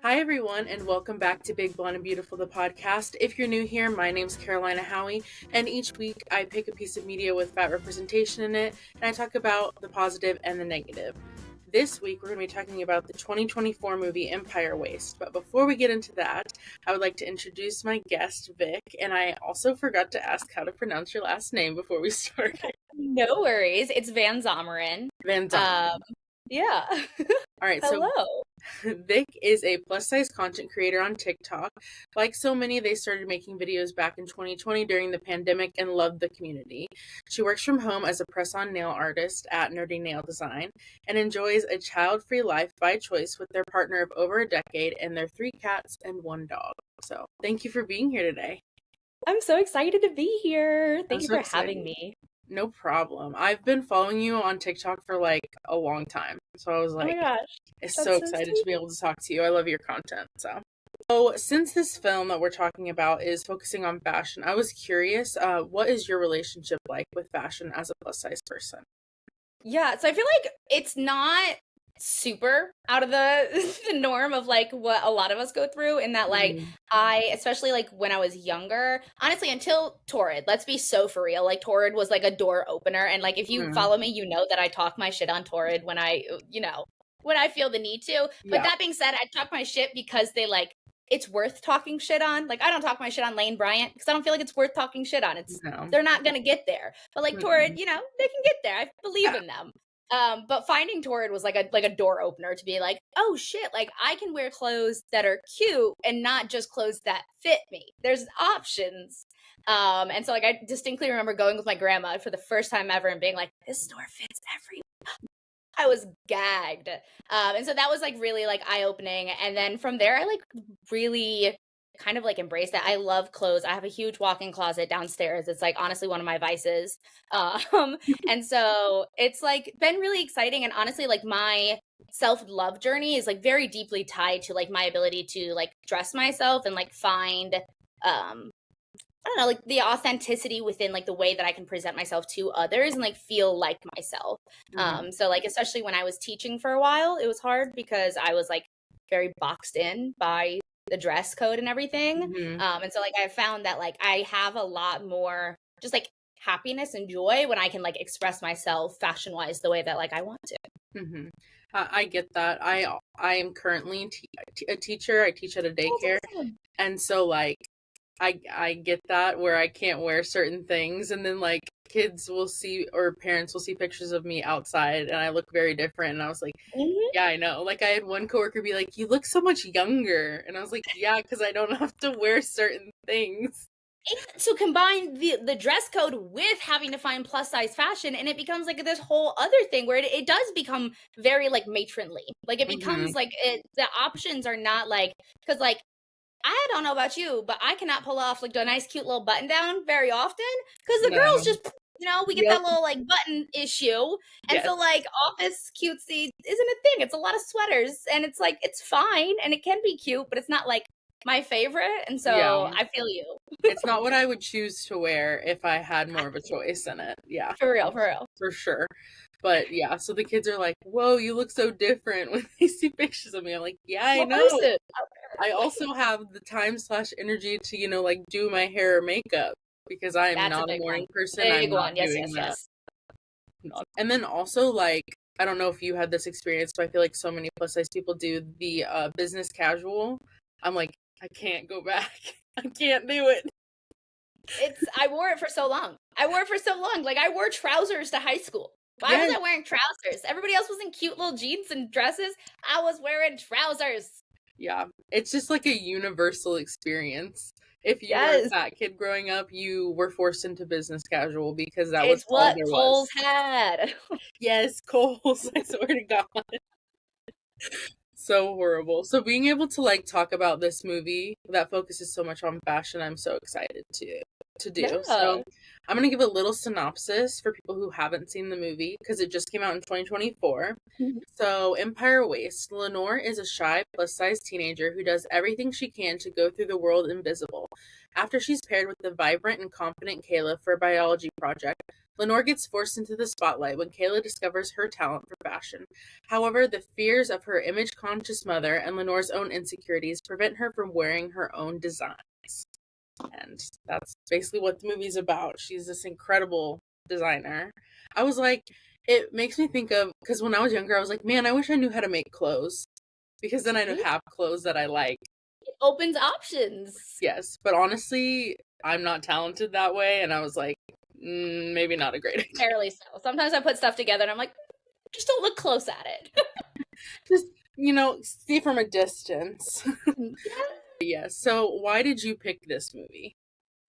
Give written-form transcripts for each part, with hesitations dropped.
Hi, everyone, and welcome back to Big, Blonde, and Beautiful, the podcast. If you're new here, my name's Karolina Howie, and each week I pick a piece of media with fat representation in it, and I talk about the positive and the negative. This week, we're going to be talking about the 2024 movie Empire Waste. But before we get into that, I would like to introduce my guest, Vic, and I also forgot to ask how to pronounce your last name before we started. No worries. It's Van Zomarin. Van Zomarin. Yeah. All right, Hello. so Vic is a plus-size content creator on TikTok. Like so many, they started making videos back in 2020 during the pandemic and loved the community. She works from home as a press-on nail artist at Nerdy Nail Design and enjoys a child-free life by choice with their partner of over a decade and their 3 cats and 1 dog. So thank you for being here today. I'm so excited to be here. Thank you so for having me. No problem. I've been following you on TikTok for like a long time. So I was like, oh my gosh. I'm so excited to be able to talk to you. I love your content. So since this film that we're talking about is focusing on fashion, I was curious, what is your relationship like with fashion as a plus size person? Yeah, so I feel like it's not super out of the norm of like what a lot of us go through in that like I especially like when I was younger, honestly until Torrid, let's be so for real, like Torrid was like a door opener, and like if you follow me you know that I talk my shit on Torrid when I feel the need to, but that being said, I talk my shit because they like it's worth talking shit on. Like I don't talk my shit on Lane Bryant because I don't feel like it's worth talking shit on. They're not gonna get there, but like Torrid, they can get there. I believe in them. But finding Torrid was like a door opener to be like, oh shit, like I can wear clothes that are cute and not just clothes that fit me. There's options. And so like I distinctly remember going with my grandma for the first time ever and being like, this store fits everyone. I was gagged. And so that was like really like eye-opening. And then from there I like really kind of like embrace that. I love clothes. I have a huge walk-in closet downstairs. It's like honestly one of my vices. And so it's like been really exciting, and honestly like my self-love journey is like very deeply tied to like my ability to like dress myself and like find I don't know, like the authenticity within like the way that I can present myself to others and like feel like myself. So like especially when I was teaching for a while, it was hard because I was like very boxed in by the dress code and everything. And so like I found that like I have a lot more just like happiness and joy when I can like express myself fashion wise the way that like I want to. I get that. I am currently a teacher. I teach at a daycare. Awesome. And so like I get that where I can't wear certain things, and then like kids will see or parents will see pictures of me outside and I look very different, and I was like, yeah, I know. Like I had one coworker be like, you look so much younger, and I was like, yeah, because I don't have to wear certain things. So combine the dress code with having to find plus size fashion, and it becomes like this whole other thing where it does become very like matronly. Like it becomes like the options are not like, because like I don't know about you, but I cannot pull off like a nice cute little button down very often because the girls just, we get that little like button issue. And so like office cutesy isn't a thing. It's a lot of sweaters, and it's like, it's fine and it can be cute, but it's not like my favorite. And so I feel you. It's not what I would choose to wear if I had more of a choice in it. Yeah. For real. For sure. But yeah, so the kids are like, whoa, you look so different when they see pictures of me. I'm like, yeah, I know. I also have the time/energy to, like do my hair or makeup because I am not a morning person. I'm not doing that. And then also like, I don't know if you had this experience, but I feel like so many plus size people do the business casual. I'm like, I can't go back. I can't do it. I wore it for so long. Like I wore trousers to high school. Why was I wearing trousers? Everybody else was in cute little jeans and dresses. I was wearing trousers. Yeah, it's just like a universal experience. If you were a fat kid growing up, you were forced into business casual because that was all there was. Kohl's had. Yes, Kohl's, I swear to God. So horrible. So being able to like talk about this movie that focuses so much on fashion, I'm so excited to to do. Yeah. So I'm going to give a little synopsis for people who haven't seen the movie because it just came out in 2024. So, Empire Waste. Lenore is a shy, plus-size teenager who does everything she can to go through the world invisible. After she's paired with the vibrant and confident Kayla for a biology project, Lenore gets forced into the spotlight when Kayla discovers her talent for fashion. However, the fears of her image-conscious mother and Lenore's own insecurities prevent her from wearing her own designs. And that's basically what the movie's about. She's this incredible designer. I was like, it makes me think of, because when I was younger, I was like, man, I wish I knew how to make clothes. Because then I'd have clothes that I like. It opens options. Yes, but honestly, I'm not talented that way. And I was like, maybe not a great idea. Fairly so. Sometimes I put stuff together and I'm like, just don't look close at it. Just, see from a distance. Yeah, so why did you pick this movie?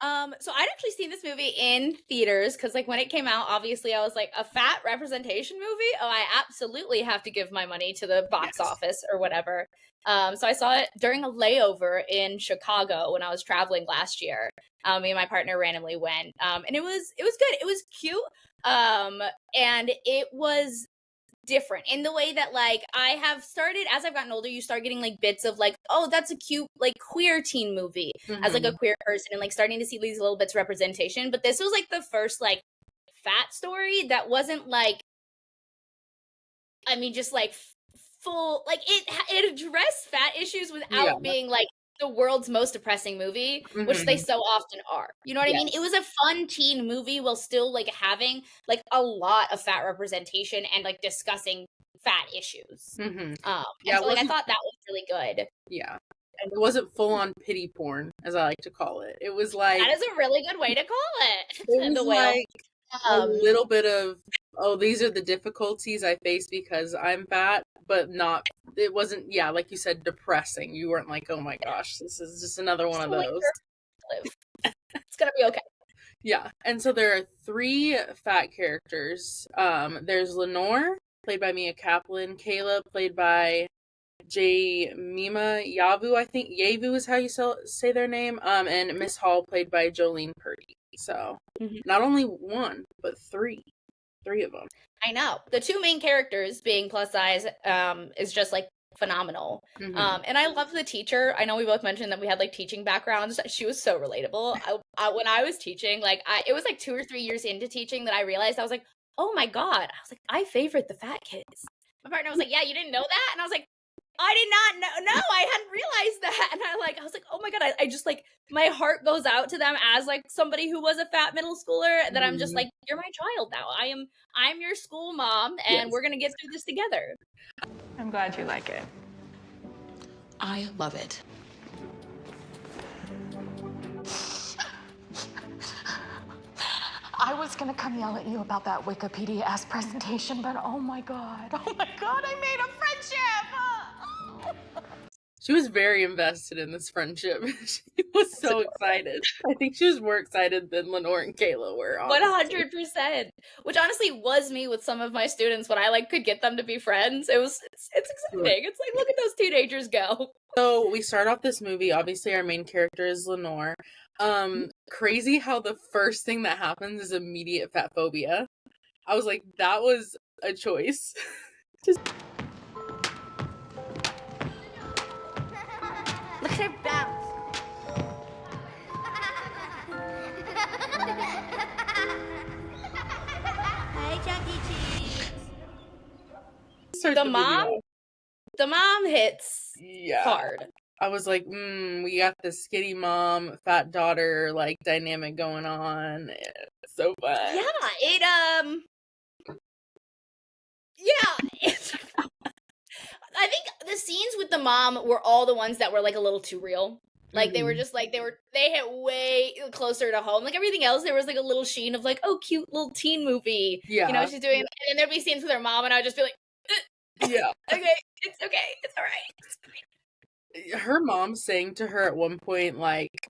So I'd actually seen this movie in theaters because, like, when it came out, obviously I was like, a fat representation movie? Oh, I absolutely have to give my money to the box office or whatever. So I saw it during a layover in Chicago when I was traveling last year. Me and my partner randomly went, and it was good. It was cute, and it was different in the way that, like, I have started, as I've gotten older, you start getting like bits of like, oh, that's a cute like queer teen movie as like a queer person, and like starting to see these little bits of representation. But this was like the first like fat story that wasn't like, I mean, just like full, like it addressed fat issues without being like the world's most depressing movie, which they so often are. You know what I mean? It was a fun teen movie while still like having like a lot of fat representation and like discussing fat issues. So, like, I thought that was really good. Yeah. And it wasn't full on pity porn, as I like to call it. It was like, that is a really good way to call it. It was like a little bit of, oh, these are the difficulties I face because I'm fat, but not, it wasn't, like you said, depressing. You weren't like, oh my gosh, this is just another one of those. It's gonna be okay. Yeah, and so there are 3 fat characters. There's Lenore, played by Mia Kaplan, Kayla, played by Mima Yavu, I think. Yavu is how you say their name. And Miss Hall, played by Jolene Purdy. So, not only 1, but 3. 3 of them. I know. The 2 main characters being plus size is just like phenomenal. And I love the teacher. I know we both mentioned that we had like teaching backgrounds. She was so relatable. When I was teaching, like it was like 2 or 3 years into teaching that I realized, I was like, oh my God. I was like, I favorite the fat kids. My partner was like, yeah, you didn't know that? And I was like, I did not know. No, I hadn't realized that. And I was like, oh my God, I just like, my heart goes out to them as like somebody who was a fat middle schooler, that I'm just like, you're my child now. I'm your school mom, and we're going to get through this together. I'm glad you like it. I love it. I was gonna come yell at you about that Wikipedia-ass presentation, but oh my God, I made a friendship! She was very invested in this friendship. She was so excited. I think she was more excited than Lenore and Kayla were. 100%. Which honestly was me with some of my students when I like could get them to be friends. It's exciting. It's like, look at those teenagers go. So we start off this movie. Obviously, our main character is Lenore. Crazy how the first thing that happens is immediate fatphobia. I was like, that was a choice. Look at her bounce. Hey, Chuck E. Cheese. The mom hits hard. I was like, we got the skinny mom, fat daughter, like, dynamic going on. It's so fun. I think the scenes with the mom were all the ones that were like a little too real. Like they were just like they hit way closer to home. Like everything else, there was like a little sheen of like, oh, cute little teen movie. Yeah. You know, she's doing, and then there'd be scenes with her mom, and I'd just be like, yeah, okay, it's all right. It's fine. Her mom saying to her at one point, like,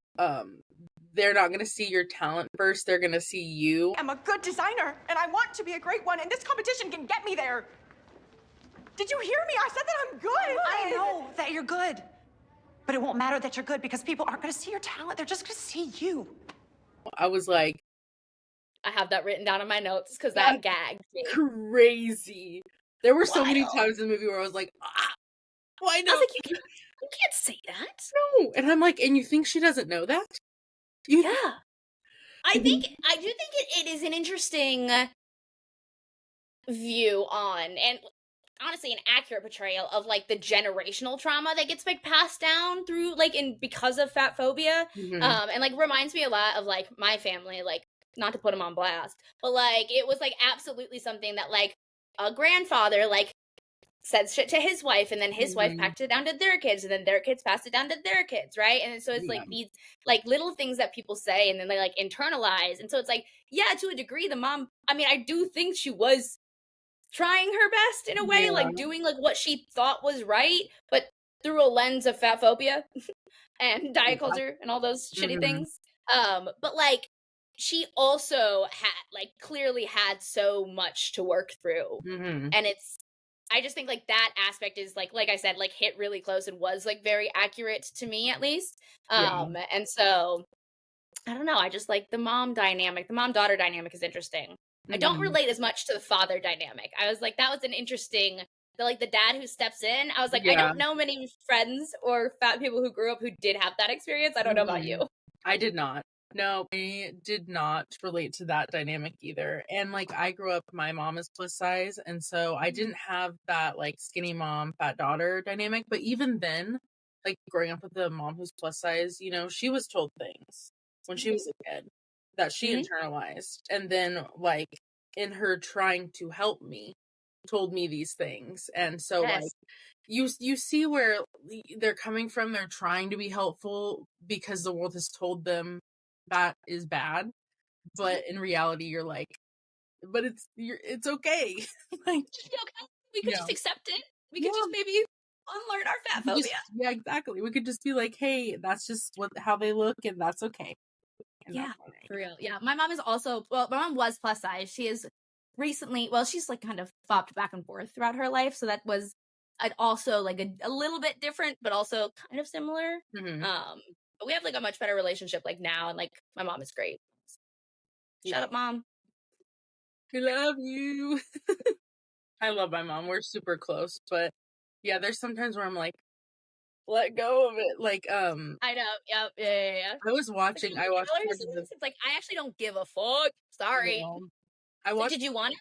they're not gonna see your talent first, they're gonna see you. I'm a good designer, and I want to be a great one, and this competition can get me there. Did you hear me? I said that I'm good. I know that you're good. But it won't matter that you're good because people aren't going to see your talent. They're just going to see you. I was like, I have that written down in my notes because that gagged me. Crazy. There were so many Wild. times in the movie where I was like, why no? I was like, you can't say that. No. And I'm like, and you think she doesn't know that? Yeah. I do think it is an interesting view on, and honestly an accurate portrayal of like the generational trauma that gets like passed down through like because of fat phobia. And like reminds me a lot of like my family, like not to put them on blast, but like it was like absolutely something that like a grandfather like said shit to his wife, and then his wife passed it down to their kids, and then their kids passed it down to their kids, right? And so it's like these like little things that people say and then they like internalize. And so it's like, yeah, to a degree the mom, I mean, I do think she was trying her best in a way, like doing like what she thought was right, but through a lens of fat phobia and diet culture and all those shitty things. But like she also had like clearly had so much to work through. And I just think like that aspect is like I said, like hit really close and was like very accurate to me at least. And so I don't know, I just like the mom dynamic, the mom daughter dynamic is interesting. I don't relate as much to the father dynamic. I was like, that was an interesting, the dad who steps in. I was like, I don't know many friends or fat people who grew up who did have that experience. I don't know about you. I did not. No, I did not relate to that dynamic either. And like, I grew up, my mom is plus size, and so I didn't have that like skinny mom, fat daughter dynamic. But even then, like growing up with a mom who's plus size, you know, she was told things when she was a kid that she internalized, and then like in her trying to help me told me these things. And so like you see where they're coming from. They're trying to be helpful because the world has told them that is bad, but in reality you're like, but it's okay. Like, we could just accept it. We could just maybe unlearn our fat phobia. Yeah, exactly. We could just be like, hey, that's just how they look, and that's okay. And yeah, for real. Yeah, my mom is also, well, my mom was plus size. She is recently, well, she's like kind of bopped back and forth throughout her life, so that was also like a little bit different, but also kind of similar. But we have like a much better relationship like now, and like my mom is great. Shut up, Mom. I love you. I love my mom. We're super close, but yeah, there's sometimes where I'm like, let go of it. Like, I know. Yep. Yeah. I was watching. I watched. It's like I actually don't give a fuck. Sorry. I watched. Did you want it?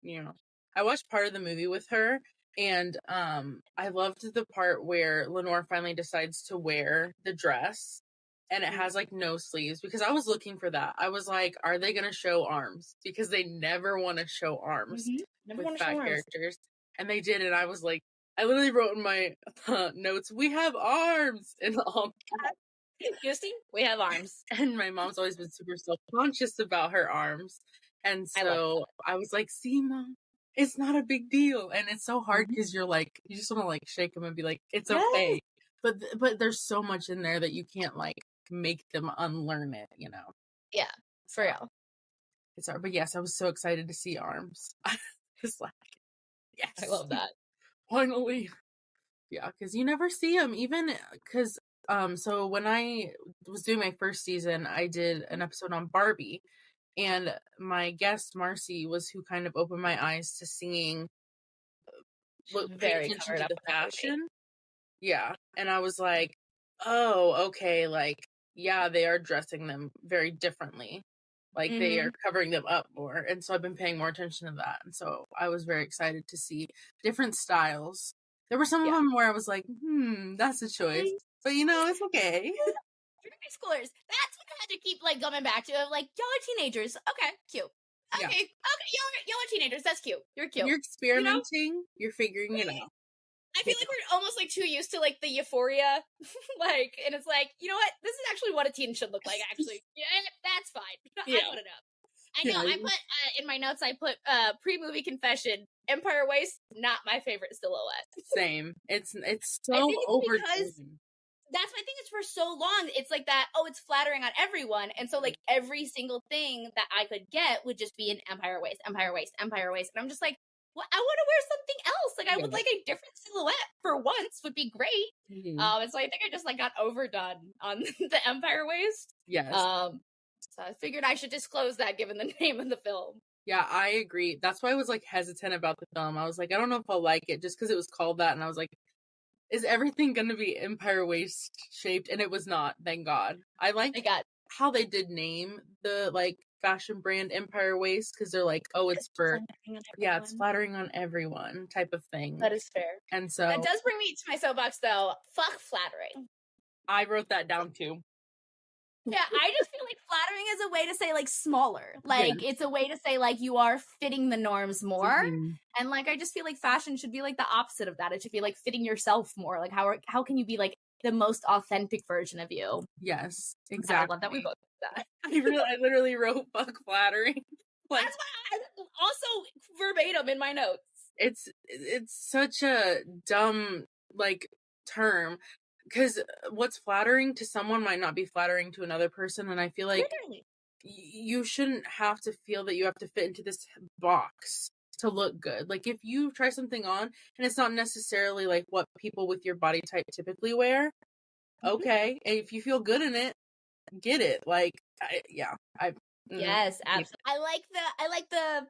You know, I watched part of the movie with her, and I loved the part where Lenore finally decides to wear the dress, and it has like no sleeves, because I was looking for that. I was like, are they gonna show arms? Because they never want to show arms with fat characters, and they did, and I was like, I literally wrote in my notes, "We have arms," and all. You see, we have arms. And my mom's always been super self-conscious about her arms. And so I was like, see, Mom, it's not a big deal. And it's so hard because you're like, you just want to like shake them and be like, it's okay. But there's so much in there that you can't like make them unlearn it, you know? Yeah, for real. It's hard. But yes, I was so excited to see arms. Just like, yes. I love that. Finally. Yeah, because you never see them, even because so when I was doing my first season, I did an episode on Barbie, and my guest Marcy was who kind of opened my eyes to seeing paying attention to the fashion. Yeah, and I was like, oh, okay, like, yeah, they are dressing them very differently, like they are covering them up more, and so I've been paying more attention to that, and so I was very excited to see different styles. There were some of them where I was like, that's a choice. But, you know, it's okay. High schoolers. That's what I had to keep, like, coming back to. Like, y'all are teenagers. Okay, cute. Okay, y'all are teenagers. That's cute. You're cute. You're experimenting. You know? You're figuring it out. I feel like we're almost, like, too used to, like, the euphoria. Like, and it's like, you know what? This is actually what a teen should look like, actually. Yeah, that's fine. I put it up. I know. I put, in my notes, I put, pre-movie confession, Empire waist, not my favorite silhouette. Same. It's so overdone. That's my thing, is for so long, it's like that, oh, it's flattering on everyone, and so, like, every single thing that I could get would just be an Empire waist, Empire waist, Empire waist, and I'm just like, well, I want to wear something else, like, I would like a different silhouette for once would be great, and so I think I just, like, got overdone on the Empire waist. Yes. So I figured I should disclose that given the name of the film. Yeah, I agree. That's why I was like hesitant about the film. I was like, I don't know if I'll like it just because it was called that. And I was like, is everything going to be Empire Waist shaped? And it was not, thank God. I like how they did name the like fashion brand Empire Waist because they're like, oh, it's for, it's flattering on everyone type of thing. That is fair. And so that does bring me to my soapbox though. Fuck flattering. I wrote that down too. Yeah, I just feel like flattering is a way to say like smaller. Like it's a way to say like you are fitting the norms more. And like I just feel like fashion should be like the opposite of that. It should be like fitting yourself more. Like how can you be like the most authentic version of you? Yes, exactly. I love that we both did that. I literally wrote fuck flattering. Like, that's why I also verbatim in my notes. It's such a dumb like term. Because what's flattering to someone might not be flattering to another person. And I feel like you shouldn't have to feel that you have to fit into this box to look good. Like if you try something on and it's not necessarily like what people with your body type typically wear, okay. And if you feel good in it, get it. Like, yes, absolutely. I like the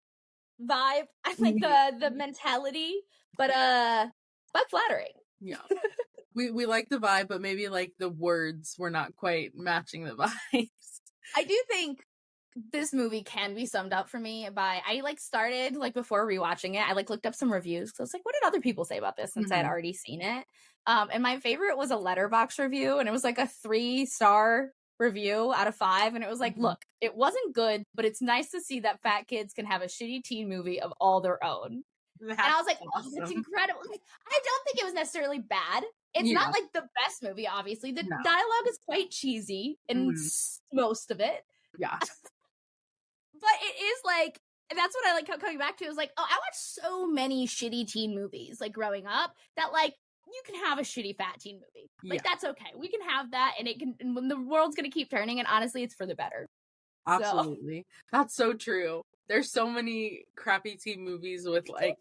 vibe. I like the mentality, but fuck flattering. Yeah. We like the vibe, but maybe like the words were not quite matching the vibes. I do think this movie can be summed up for me by I like started like before rewatching it. I like looked up some reviews because I was like, what did other people say about this since I had already seen it? And my favorite was a Letterboxd review, and it was like a 3-star review out of 5, and it was like, look, it wasn't good, but it's nice to see that fat kids can have a shitty teen movie of all their own. And I was like, awesome. Oh, that's incredible. I don't think it was necessarily bad. It's not like the best movie, obviously. The dialogue is quite cheesy in most of it. Yeah. But it is like, that's what I like coming back to. Is like, oh, I watched so many shitty teen movies like growing up that like you can have a shitty fat teen movie. Like that's okay. We can have that, and it can. And when the world's gonna keep turning, and honestly, it's for the better. Absolutely, that's so true. There's so many crappy teen movies with like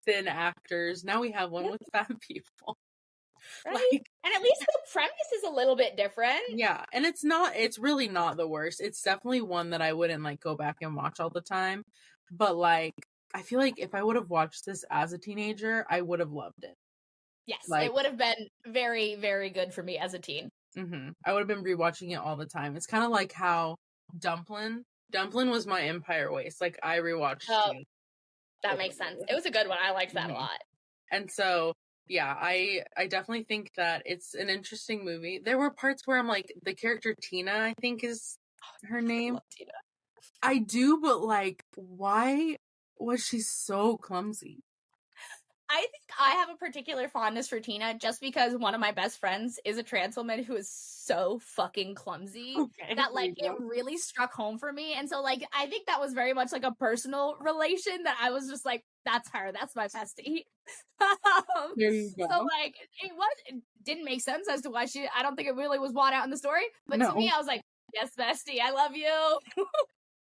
thin actors. Now we have one with fat people. Right? Like, and at least the premise is a little bit different. Yeah, and it's really not the worst. It's definitely one that I wouldn't like go back and watch all the time. But like, I feel like if I would have watched this as a teenager, I would have loved it. Yes, it would have been very, very good for me as a teen. I would have been rewatching it all the time. It's kind of like how Dumplin' was my Empire Waist. Like I rewatched it. That makes sense. It was a good one. I liked that a lot. And so yeah, I definitely think that it's an interesting movie. There were parts where I'm like, the character Tina, I think is her name. I love Tina. I do, but like, why was she so clumsy? I think I have a particular fondness for Tina just because one of my best friends is a trans woman who is so fucking clumsy that like it really struck home for me. And so like I think that was very much like a personal relation that I was just like, that's her, that's my bestie. There you go. So like it didn't make sense as to why I don't think it really was brought out in the story. But to me, I was like, yes, bestie, I love you.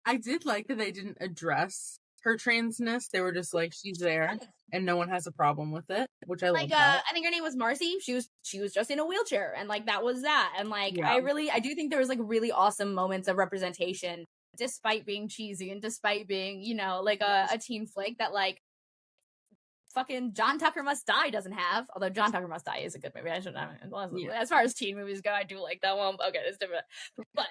I did like that they didn't address her transness. They were just like, she's there and no one has a problem with it, which I like. I think her name was Marcy. She was just in a wheelchair, and like that was that. And like I do think there was like really awesome moments of representation despite being cheesy and despite being, you know, like a teen flick that like fucking John Tucker Must Die doesn't have. Although John Tucker Must Die is a good movie. As far as teen movies go, I do like that one. Okay, it's different. But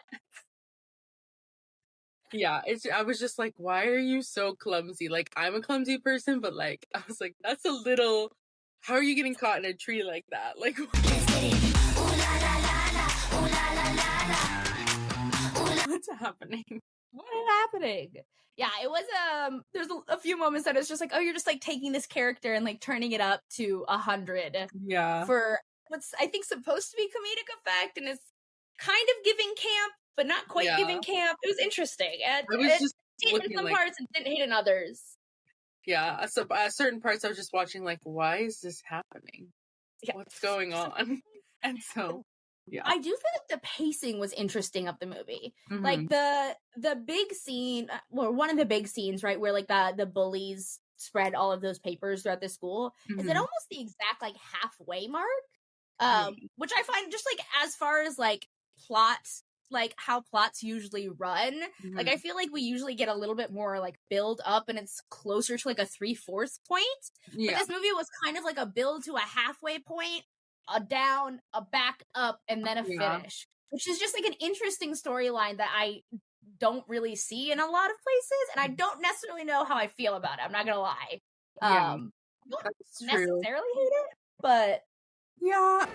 yeah, I was just like, why are you so clumsy? Like, I'm a clumsy person, but like, I was like, that's a little, how are you getting caught in a tree like that? Like, what's happening? What is happening? Yeah, it was, there's a few moments that it's just like, oh, you're just like taking this character and like turning it up to 100. Yeah. For what's, I think, supposed to be comedic effect, and it's kind of giving camp, but not quite giving camp. It was interesting. And it hit in some parts and didn't hit in others. Yeah, so at certain parts I was just watching like, why is this happening? Yeah. What's going on? And so, yeah. I do feel like the pacing was interesting of the movie. Like the big scene, or one of the big scenes, right, where like the bullies spread all of those papers throughout the school, is it almost the exact like halfway mark? Which I find just like as far as like plot like how plots usually run. Mhm. Like I feel like we usually get a little bit more like build up and it's closer to like a 3/4 point. Yeah. But this movie was kind of like a build to a halfway point, a down, a back up, and then a finish. Which is just like an interesting storyline that I don't really see in a lot of places, and I don't necessarily know how I feel about it. I'm not gonna lie. Yeah, I don't that's true. necessarily hate it, but Yeah.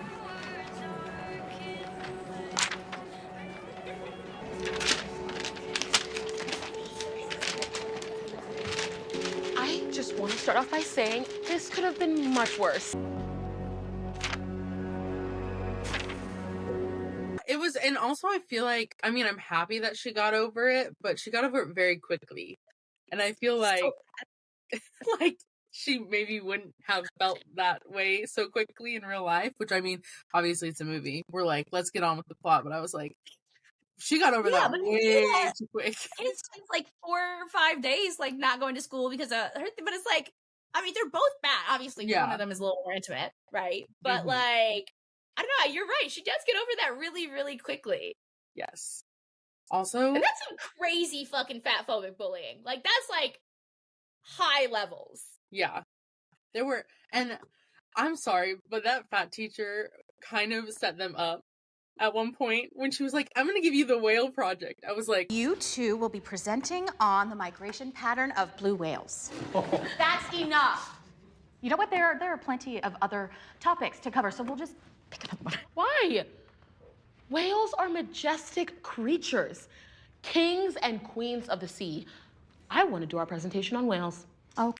I just want to start off by saying this could have been much worse. It was, and also I feel like, I mean, I'm happy that she got over it, but she got over it very quickly. And I feel like, like, she maybe wouldn't have felt that way so quickly in real life, which, I mean, obviously it's a movie. We're like, let's get on with the plot. But I was like, she got over that way too quick. It's like 4 or 5 days, like, not going to school because of her, but it's like, I mean, they're both bad. Obviously, one of them is a little more intimate, right? But, like, I don't know, you're right. She does get over that really, really quickly. Yes. Also... And that's some crazy fucking fatphobic bullying. Like, that's, like, high levels. Yeah. There were... And I'm sorry, but that fat teacher kind of set them up at one point when she was like, I'm going to give you the whale project. I was like... You two will be presenting on the migration pattern of blue whales. That's enough. You know what? There are plenty of other topics to cover, so we'll just pick another one. Why? Whales are majestic creatures, kings and queens of the sea. I want to do our presentation on whales. Oh.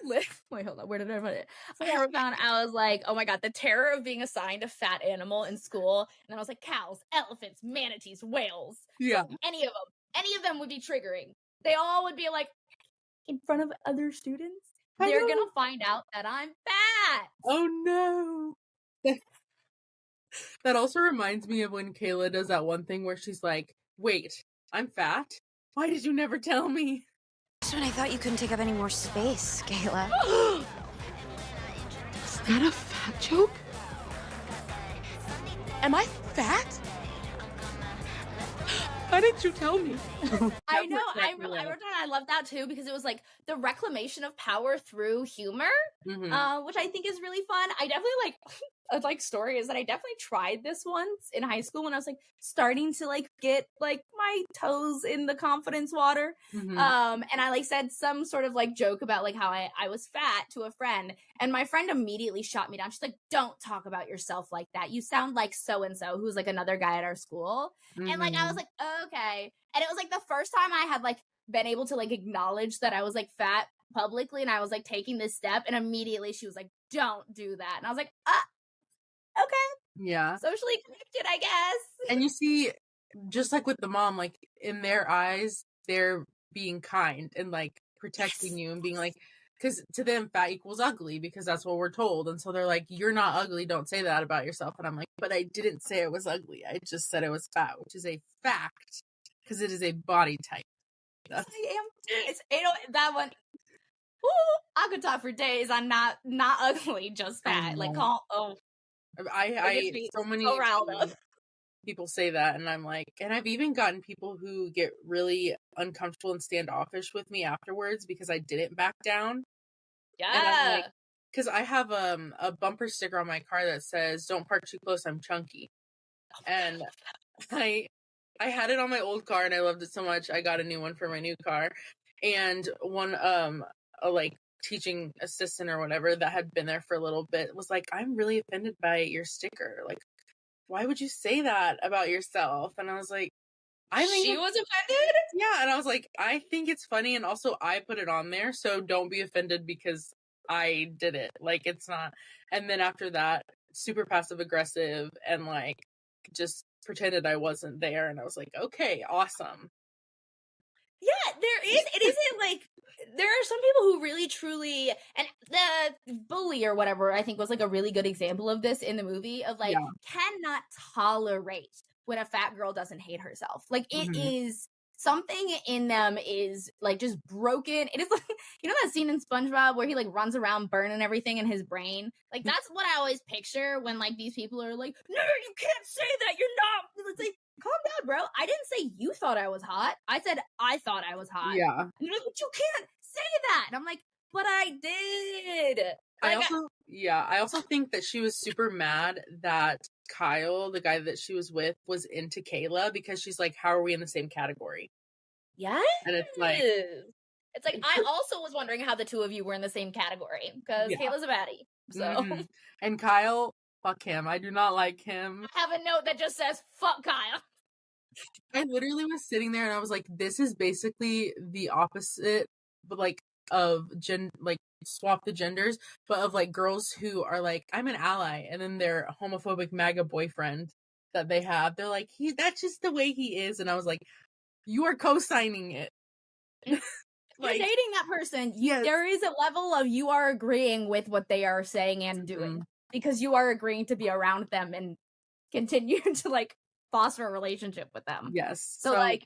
Wait, hold on. Where did I put it? I wrote down, I was like, oh my God, the terror of being assigned a fat animal in school. And then I was like, cows, elephants, manatees, whales. Yeah. So any of them would be triggering. They all would be like, in front of other students, they're going to find out that I'm fat. Oh no. That also reminds me of when Kayla does that one thing where she's like, wait, I'm fat? Why did you never tell me? That's when I thought you couldn't take up any more space, Kayla. Is that a fat joke? Am I fat? Why didn't you tell me? I know. I wrote down, I love that too, because it was like the reclamation of power through humor, which I think is really fun. I definitely like story is that I definitely tried this once in high school when I was like starting to like get like my toes in the confidence water. And I like said some sort of like joke about like how I was fat to a friend, and my friend immediately shot me down. She's like, don't talk about yourself like that. You sound like so-and-so, who's like another guy at our school. And like, I was like, okay. And it was like the first time I had like been able to like acknowledge that I was like fat publicly, and I was like taking this step, and immediately she was like, don't do that. And I was like, okay. Yeah. Socially connected, I guess. And you see, just like with the mom, like in their eyes, they're being kind and like protecting you and being like, because to them, fat equals ugly because that's what we're told. And so they're like, you're not ugly. Don't say that about yourself. And I'm like, but I didn't say it was ugly. I just said it was fat, which is a fact because it is a body type. I am. It's, that one. Woo, I could talk for days on not ugly, just fat. Like, I so many people say that, and I'm like, and I've even gotten people who get really uncomfortable and standoffish with me afterwards because I didn't back down. Yeah. Because I have a bumper sticker on my car that says, "Don't park too close, I'm chunky," and I had it on my old car and I loved it so much I got a new one for my new car, and one a like teaching assistant or whatever that had been there for a little bit was like, I'm really offended by your sticker. Like, why would you say that about yourself? And I was like, I think she was offended? Yeah, and I was like, I think it's funny, and also I put it on there, so don't be offended because I did it. Like, it's not. And then after that, super passive aggressive and like just pretended I wasn't there, and I was like, okay, awesome. Yeah, it isn't like, there are some people who really truly, and the bully or whatever, I think was like a really good example of this in the movie, of like, cannot tolerate when a fat girl doesn't hate herself. Like, it is, something in them is like just broken. It is like, you know that scene in SpongeBob where he like runs around burning everything in his brain? Like, that's what I always picture when like these people are like, no, you can't say that, you're not, it's like, calm down, bro. I didn't say you thought I was hot. I said I thought I was hot. Yeah. And they're like, but you can't say that. And I'm like, but I did. Like, I also think that she was super mad that Kyle, the guy that she was with, was into Kayla because she's like, how are we in the same category? Yeah. And it's like I also was wondering how the two of you were in the same category because Kayla's a baddie. So and Kyle, fuck him. I do not like him. I have a note that just says fuck Kyle. I literally was sitting there and I was like, this is basically the opposite, but like of swap the genders, but of like girls who are like, I'm an ally, and then their homophobic MAGA boyfriend that they have, they're like, that's just the way he is. And I was like, you are co-signing it. Like, you're dating that person. Yes. There is a level of you are agreeing with what they are saying and doing because you are agreeing to be around them and continue to like foster a relationship with them. Yes. So like,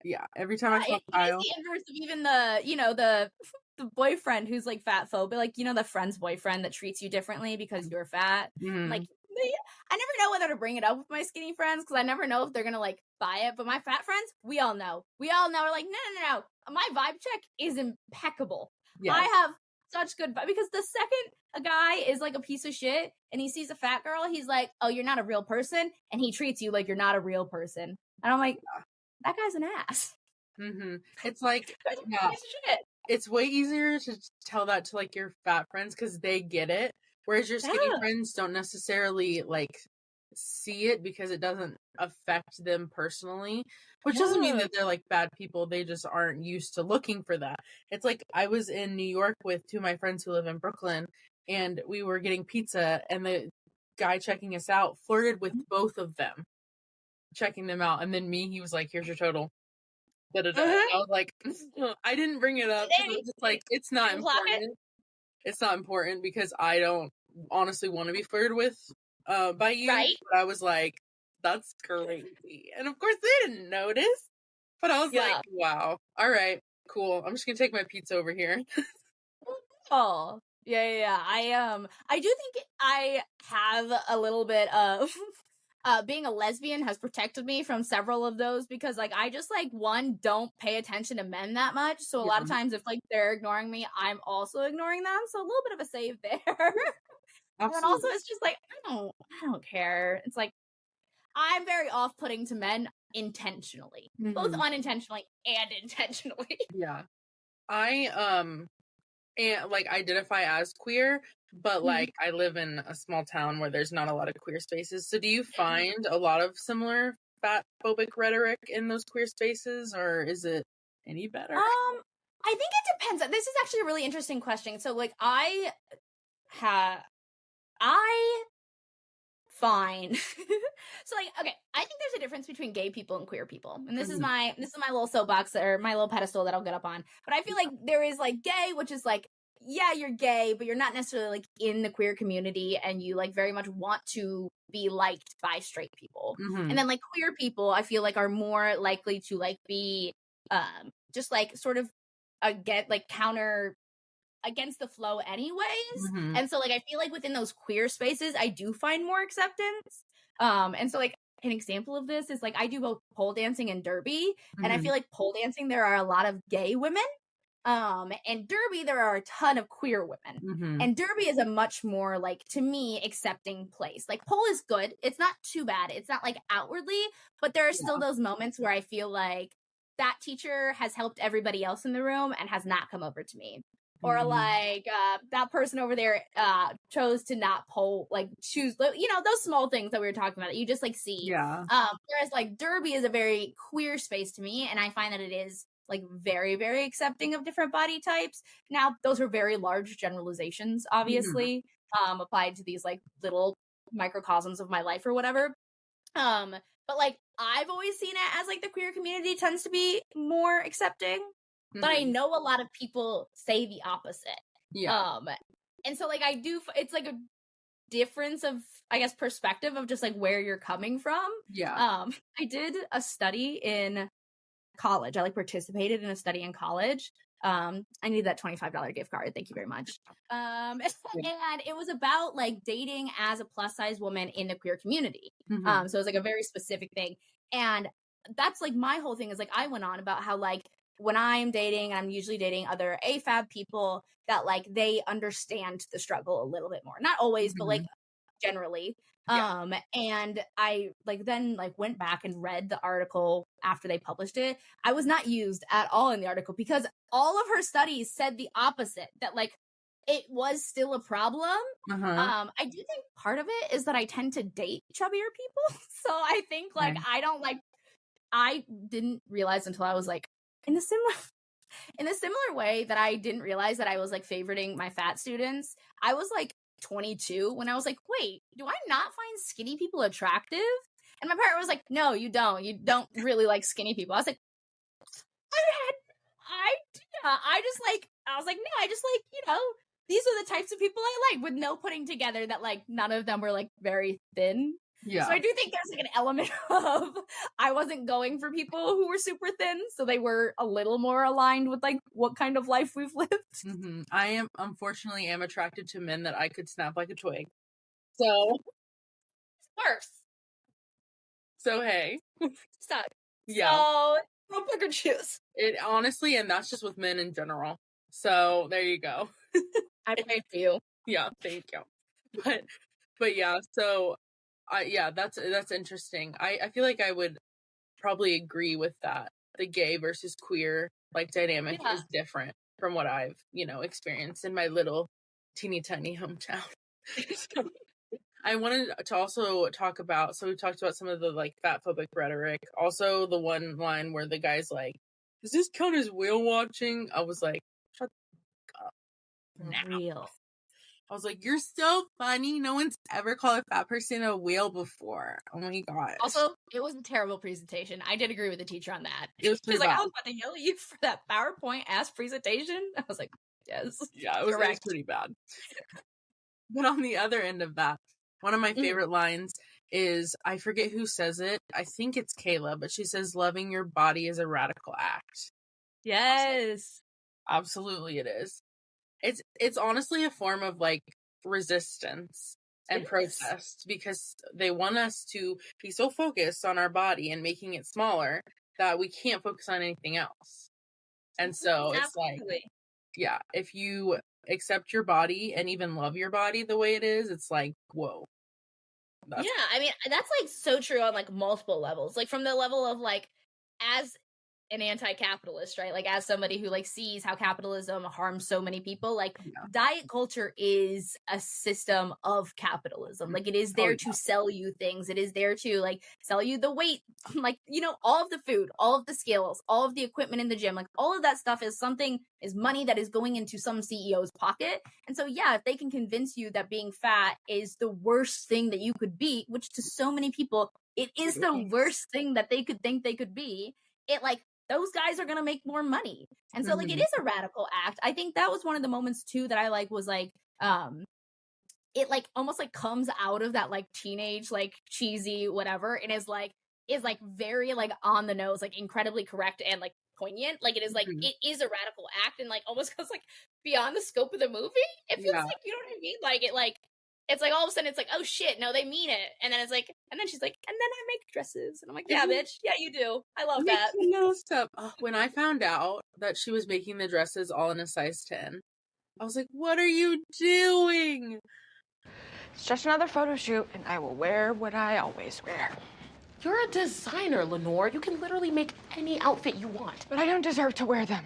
yeah, every time I saw Kyle, it's the inverse of even the boyfriend who's like fat phobic, like the friend's boyfriend that treats you differently because you're fat. Like, I never know whether to bring it up with my skinny friends because I never know if they're gonna like buy it. But my fat friends, we all know. We're like, no. My vibe check is impeccable. Yes. I have such good vibe because the second a guy is like a piece of shit and he sees a fat girl, he's like, oh, you're not a real person, and he treats you like you're not a real person. And I'm like, that guy's an ass. It's like, it's way easier to tell that to like your fat friends because they get it. Whereas your skinny friends don't necessarily like see it because it doesn't affect them personally, which doesn't mean that they're like bad people. They just aren't used to looking for that. It's like I was in New York with two of my friends who live in Brooklyn, and we were getting pizza, and the guy checking us out flirted with both of them, checking them out, and then me, he was like, here's your total. I was like, I didn't bring it up. I was just like, it's not important. It's not important because I don't honestly want to be flirted with by you. Right. But I was like, that's crazy. And of course they didn't notice. But I was like, wow. All right, cool. I'm just gonna take my pizza over here. Oh. Yeah. I do think I have a little bit of being a lesbian has protected me from several of those because like I just like don't pay attention to men that much, so a lot of times if like they're ignoring me, I'm also ignoring them, so a little bit of a save there. And then also it's just like I don't care. It's like I'm very off-putting to men intentionally, both unintentionally and intentionally. Yeah, I and like identify as queer, but like I live in a small town where there's not a lot of queer spaces. So do you find a lot of similar fat phobic rhetoric in those queer spaces, or is it any better? I think it depends. This is actually a really interesting question. So like I find so like okay, I think there's a difference between gay people and queer people, and this is my little soapbox or my little pedestal that I'll get up on. But I feel like there is like gay, which is like, yeah, you're gay, but you're not necessarily like in the queer community, and you like very much want to be liked by straight people. And then like queer people, I feel like are more likely to like be just like sort of counter against the flow anyways. And so like I feel like within those queer spaces I do find more acceptance. And so like an example of this is like I do both pole dancing and derby, and I feel like pole dancing there are a lot of gay women, and derby there are a ton of queer women. And derby is a much more like, to me, accepting place. Like pole is good, it's not too bad, it's not like outwardly, but there are still those moments where I feel like that teacher has helped everybody else in the room and has not come over to me. Or like that person over there chose to not choose, those small things that we were talking about that you just like see. Whereas like derby is a very queer space to me, and I find that it is like very, very accepting of different body types. Now, those are very large generalizations, obviously, applied to these like little microcosms of my life or whatever. But like I've always seen it as like the queer community tends to be more accepting. But I know a lot of people say the opposite. And so like I do, it's like a difference of, I guess, perspective of just like where you're coming from. I did a study in college. I like participated in a study in college. I need that $25 gift card. Thank you very much. And it was about like dating as a plus size woman in the queer community. So it was like a very specific thing. And that's like my whole thing is like I went on about how like when I'm dating, I'm usually dating other AFAB people that like they understand the struggle a little bit more. Not always, but like generally. And I like then like went back and read the article after they published it. I was not used at all in the article because all of her studies said the opposite, that like it was still a problem. I do think part of it is that I tend to date chubbier people. So I think like I didn't realize until I was like in a similar way that I didn't realize that I was like favoriting my fat students. I was like 22 when I was like, wait, do I not find skinny people attractive? And my partner was like, no, you don't. You don't really like skinny people. I was like, I was like, no, I just like, you know, these are the types of people I like, with no putting together that like none of them were like very thin. Yeah. So I do think there's like an element of I wasn't going for people who were super thin, so they were a little more aligned with like what kind of life we've lived. I unfortunately am attracted to men that I could snap like a twig. So it's worse. So hey. Stop. Yeah. So no pick or choose. It honestly, and that's just with men in general. So there you go. I prayed for you. Yeah, thank you. But yeah, so that's interesting. I feel like I would probably agree with that. The gay versus queer like dynamic is different from what I've, you know, experienced in my little teeny tiny hometown. So, I wanted to also talk about, so we talked about some of the like fatphobic rhetoric. Also the one line where the guy's like, does this count as whale watching? I was like, shut the fuck up. Real. I was like, you're so funny. No one's ever called a fat person a whale before. Oh my gosh. Also, it was a terrible presentation. I did agree with the teacher on that. It was She's like, I was about to yell at you for that PowerPoint ass presentation. I was like, yes. Yeah, it was pretty bad. But on the other end of that, one of my favorite lines is, I forget who says it. I think it's Kayla, but she says, loving your body is a radical act. Yes. Absolutely it is. It's honestly a form of like resistance and protest, because they want us to be so focused on our body and making it smaller that we can't focus on anything else. And so it's like, yeah, if you accept your body and even love your body the way it is, it's like, whoa. Yeah, I mean, that's like so true on like multiple levels. Like from the level of like, as an anti-capitalist, right? Like as somebody who like sees how capitalism harms so many people, like diet culture is a system of capitalism. Like it is there to sell you things. It is there to like sell you the weight, like, you know, all of the food, all of the scales, all of the equipment in the gym, like all of that stuff is money that is going into some CEO's pocket. And so, yeah, if they can convince you that being fat is the worst thing that you could be, which to so many people, it is the worst thing that they could think they could be, it like, those guys are going to make more money. And so like, it is a radical act. I think that was one of the moments too that I like was like, it like almost like comes out of that like teenage, like cheesy, whatever. And is like very like on the nose, like incredibly correct and like poignant. Like it is like, it is a radical act and like almost goes like beyond the scope of the movie. It feels like, you know what I mean? Like it like, it's like all of a sudden it's like, oh shit, no, they mean it. And then it's like, and then she's like, and then I make dresses. And I'm like, yeah, bitch. Yeah, you do. I love that. Little stuff. When I found out that she was making the dresses all in a size 10, I was like, what are you doing? It's just another photo shoot, and I will wear what I always wear. You're a designer, Lenore. You can literally make any outfit you want. But I don't deserve to wear them.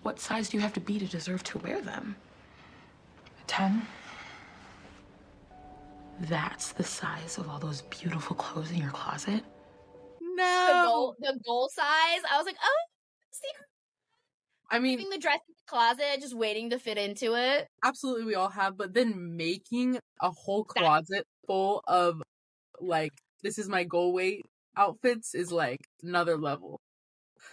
What size do you have to be to deserve to wear them? 10. That's the size of all those beautiful clothes in your closet? No. The goal size. I was like, oh, secret. I mean, leaving the dress in the closet, just waiting to fit into it. Absolutely, we all have. But then making a whole closet full of like, this is my goal weight outfits is like another level.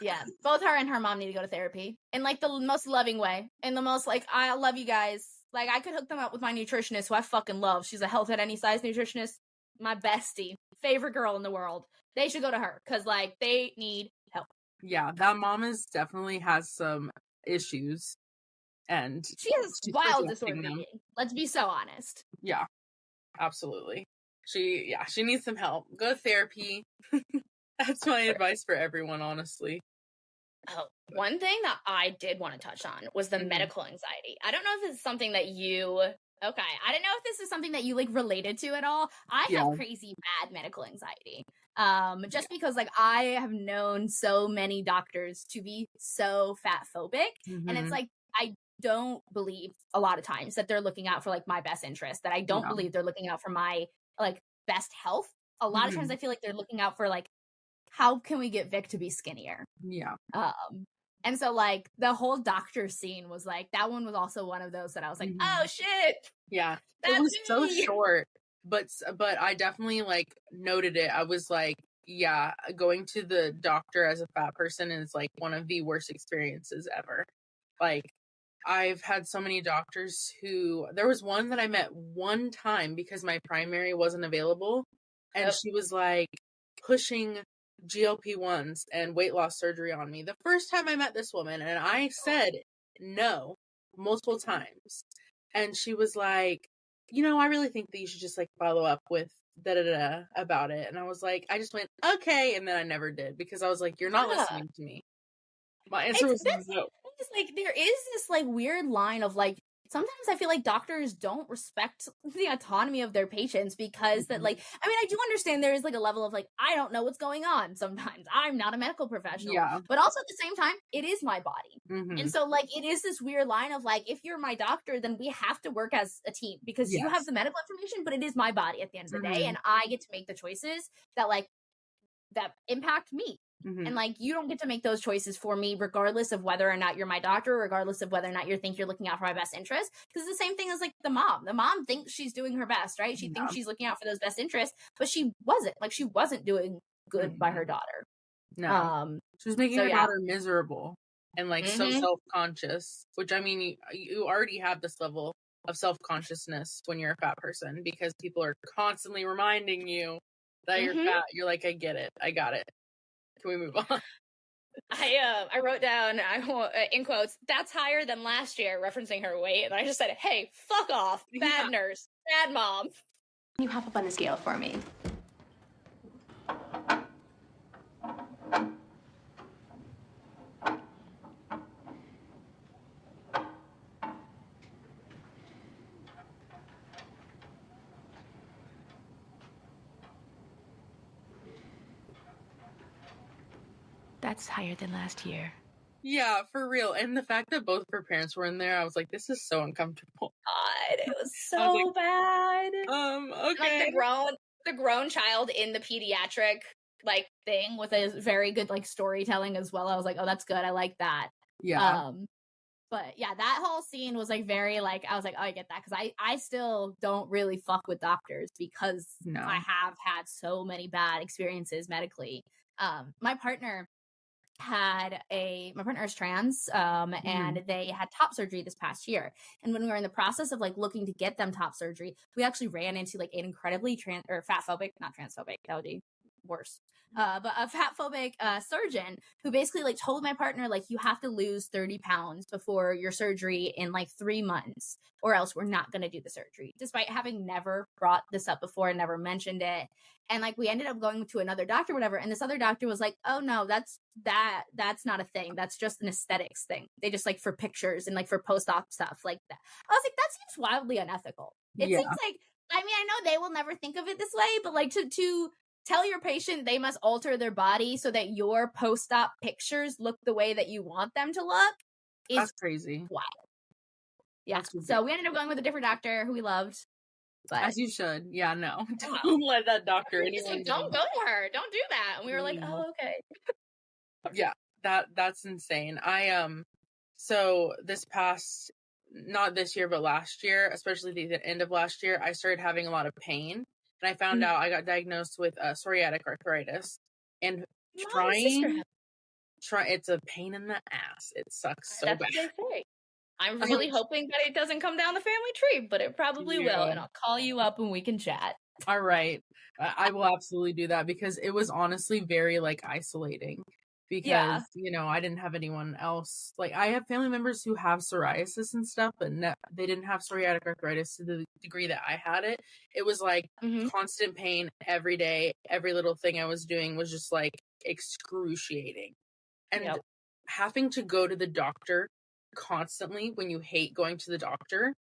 Yeah, both her and her mom need to go to therapy in like the most loving way, in the most like, I love you guys. Like, I could hook them up with my nutritionist, who I fucking love. She's a health at any size nutritionist. My bestie. Favorite girl in the world. They should go to her, because, like, they need help. Yeah, that mom definitely has some issues. And she has wild disorder eating. Let's be so honest. Yeah, absolutely. She needs some help. Go to therapy. That's my advice for everyone, honestly. Oh, one thing that I did want to touch on was the medical anxiety. I don't know if this is something that you... Okay, I don't know if this is something that you, like, related to at all. I have crazy bad medical anxiety. Just because, like, I have known so many doctors to be so fat phobic, and it's like, I don't believe a lot of times that they're looking out for, like, my best interest, that I don't believe they're looking out for my, like, best health. A lot of times I feel like they're looking out for, like, how can we get Vic to be skinnier? Yeah. And so, like, the whole doctor scene was, like, that one was also one of those that I was like, oh, shit. Yeah. It was so short, but I definitely, like, noted it. I was like, yeah, going to the doctor as a fat person is, like, one of the worst experiences ever. Like, I've had so many doctors who... There was one that I met one time because my primary wasn't available, and she was, like, pushing GLP-1s and weight loss surgery on me the first time I met this woman, and I said no multiple times, and she was like, I really think that you should just, like, follow up with da-da-da about it. And I was like, I just went, okay, and then I never did, because I was like, you're not listening to me. My answer was no. It's like, there is this, like, weird line of, like, sometimes I feel like doctors don't respect the autonomy of their patients because that, like, I mean, I do understand there is, like, a level of, like, I don't know what's going on sometimes. I'm not a medical professional. Yeah. But also at the same time, it is my body. And so, like, it is this weird line of, like, if you're my doctor, then we have to work as a team because you have the medical information, but it is my body at the end of the day. And I get to make the choices that, like, that impact me. And, like, you don't get to make those choices for me, regardless of whether or not you're my doctor, regardless of whether or not you think you're looking out for my best interest. Because the same thing as, like, the mom. The mom thinks she's doing her best, right? She thinks she's looking out for those best interests, but she wasn't. Like, she wasn't doing good by her daughter. No. She was making her daughter miserable and, like, so self-conscious, which, I mean, you already have this level of self-consciousness when you're a fat person because people are constantly reminding you that you're fat. You're like, I get it. I got it. Can we move on? I wrote down, in quotes, that's higher than last year, referencing her weight. And I just said, hey, fuck off. Bad nurse. Bad mom. Can you hop up on the scale for me? That's higher than last year. Yeah, for real. And the fact that both of her parents were in there, I was like, this is so uncomfortable. God, it was so bad. Okay. Like the grown child in the pediatric, like, thing with a very good, like, storytelling as well. I was like, oh, that's good. I like that. Yeah. But yeah, that whole scene was, like, very, like, I was like, oh, I get that. Because I still don't really fuck with doctors because I have had so many bad experiences medically. My partner is trans, and they had top surgery this past year. And when we were in the process of, like, looking to get them top surgery, we actually ran into, like, an incredibly fat phobic, not transphobic, that would be worse, but a fat phobic surgeon who basically, like, told my partner, like, you have to lose 30 pounds before your surgery in, like, 3 months, or else we're not going to do the surgery, despite having never brought this up before and never mentioned it. And, like, we ended up going to another doctor, whatever, and this other doctor was like, oh no, that's not a thing, that's just an aesthetics thing, they just, like, for pictures and, like, for post-op stuff like that. I was like, that seems wildly unethical. It seems like, I mean, I know they will never think of it this way, but, like, to tell your patient they must alter their body so that your post-op pictures look the way that you want them to look is That's crazy. Wild. Yeah. So we ended up going with a different doctor who we loved. But as you should. Yeah, no. Don't let that doctor like, don't go to her. Don't do that. And we were like, oh, okay. Yeah, that's insane. So this past, not this year, but last year, especially the end of last year, I started having a lot of pain. And I found out I got diagnosed with psoriatic arthritis. And it's a pain in the ass. It sucks so bad. What they say. I'm really hoping that it doesn't come down the family tree, but it probably will. And I'll call you up and we can chat. All right. I will absolutely do that because it was honestly very, like, isolating. because, you know, I didn't have anyone else. Like, I have family members who have psoriasis and stuff, but they didn't have psoriatic arthritis to the degree that I had it. It was like constant pain every day. Every little thing I was doing was just like excruciating. And having to go to the doctor constantly when you hate going to the doctor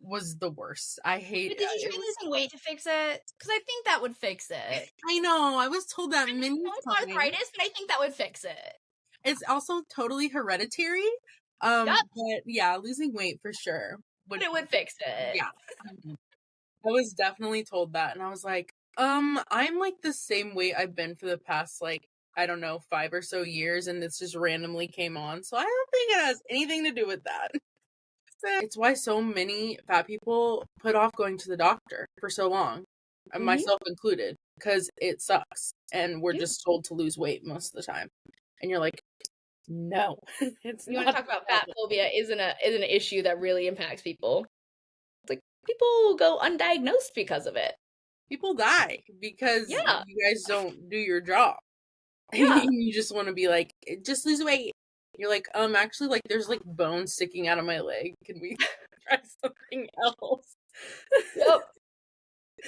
was the worst. I hate. But did you try losing weight to fix it? Because I think that would fix it. I know. I was told that many times. Arthritis, but I think that would fix it. It's also totally hereditary. But yeah, losing weight for sure. But it would fix it. Yeah. I was definitely told that, and I was like, I'm like the same weight I've been for the past, like, I don't know, 5 or so years, and this just randomly came on. So I don't think it has anything to do with that. It's why so many fat people put off going to the doctor for so long, myself included, because it sucks, and we're just told to lose weight most of the time. And you're like, no. It's you want to talk about fat phobia isn't an issue that really impacts people. It's like people go undiagnosed because of it. People die because you guys don't do your job. You just want to be like, just lose weight. You're like, actually, like, there's like bones sticking out of my leg. Can we try something else? Yep.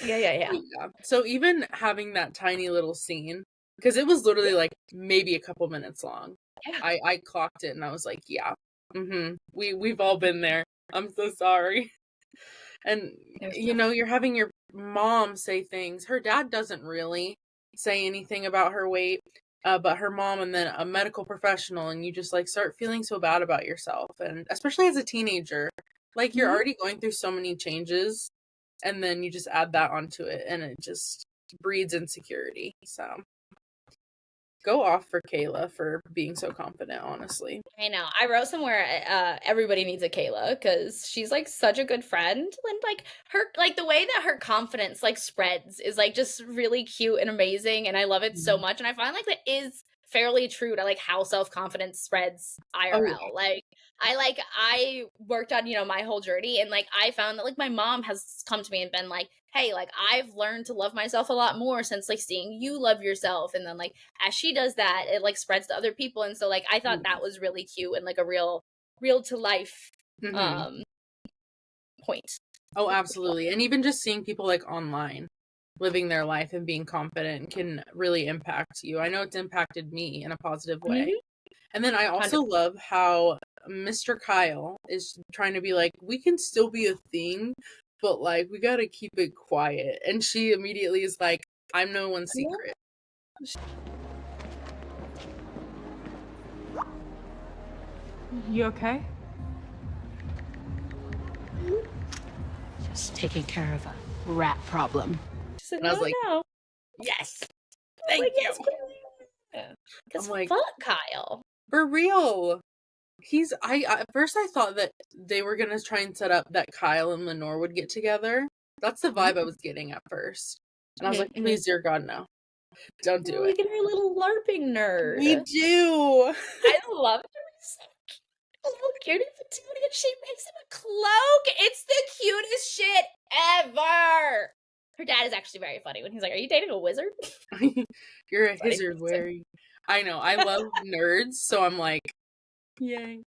Yeah. So even having that tiny little scene, because it was literally like maybe a couple minutes long. Yeah. I clocked it and I was like, we've all been there. I'm so sorry. And you know, you're having your mom say things. Her dad doesn't really say anything about her weight. But her mom and then a medical professional, and you just like start feeling so bad about yourself. And especially as a teenager, like you're already going through so many changes, and then you just add that onto it, and it just breeds insecurity. So go off for Kayla for being so confident, honestly. I know. I wrote somewhere, everybody needs a Kayla, because she's like such a good friend. And like her, like the way that her confidence like spreads is like just really cute and amazing. And I love it so much. And I find like that is fairly true to like how self-confidence spreads IRL. Oh, yeah. I worked on, you know, my whole journey, and like I found that like my mom has come to me and been like, hey, like I've learned to love myself a lot more since like seeing you love yourself. And then like as she does that, it like spreads to other people. And so like I thought that was really cute and like a real to life point. Oh, absolutely. And even just seeing people like online living their life and being confident can really impact you. I know it's impacted me in a positive way. And then I also 100%. Love how Mr. Kyle is trying to be like, we can still be a thing, but like we gotta keep it quiet. And she immediately is like, I'm no one's secret. You okay? Just taking care of a rat problem. And I was like, yes, thank you. Because like, fuck Kyle. For real. At first I thought that they were going to try and set up that Kyle and Lenore would get together. That's the vibe I was getting at first. And I was like, please, dear God, no. Don't do it. Look at her little LARPing nerd. We do. I love her. A little cutie patootie, and she makes him a cloak. It's the cutest shit ever. Her dad is actually very funny when he's like, are you dating a wizard? You're a wizard, Larry. I know. I love nerds, so I'm like, yay.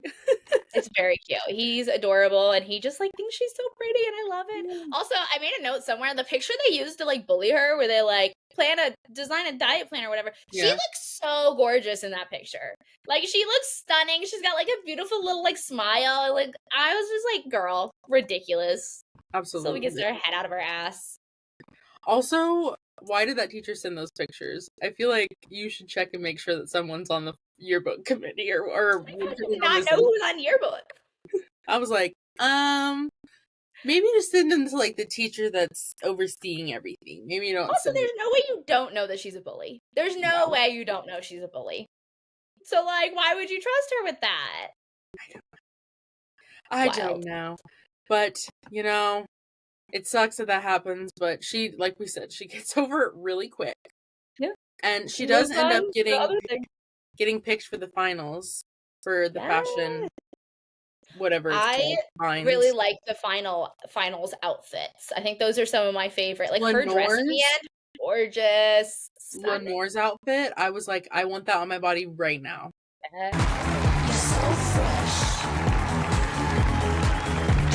It's very cute. He's adorable, and he just like thinks she's so pretty, and I love it. Also, I made a note somewhere, the picture they used to like bully her, where they like design a diet plan or whatever. Yeah. She looks so gorgeous in that picture. Like, she looks stunning. She's got like a beautiful little like smile. Like, I was just like, girl, ridiculous. Absolutely. So we gets her head out of her ass. Also, why did that teacher send those pictures? I feel like you should check and make sure that someone's on the yearbook committee or I did not know who's on yearbook. I was like, maybe just send them to like the teacher that's overseeing everything. Maybe you don't. Also, there's no way you don't know that she's a bully. There's no way you don't know she's a bully. So like, why would you trust her with that? I don't know. But, you know, it sucks that happens, but she, like we said, she gets over it really quick. Yeah. And she does end up getting picked for the finals for the fashion, whatever it's called. Really like the finals outfits. I think those are some of my favorite. Like her dress at the end. Gorgeous. Lenore's outfit, I was like, I want that on my body right now.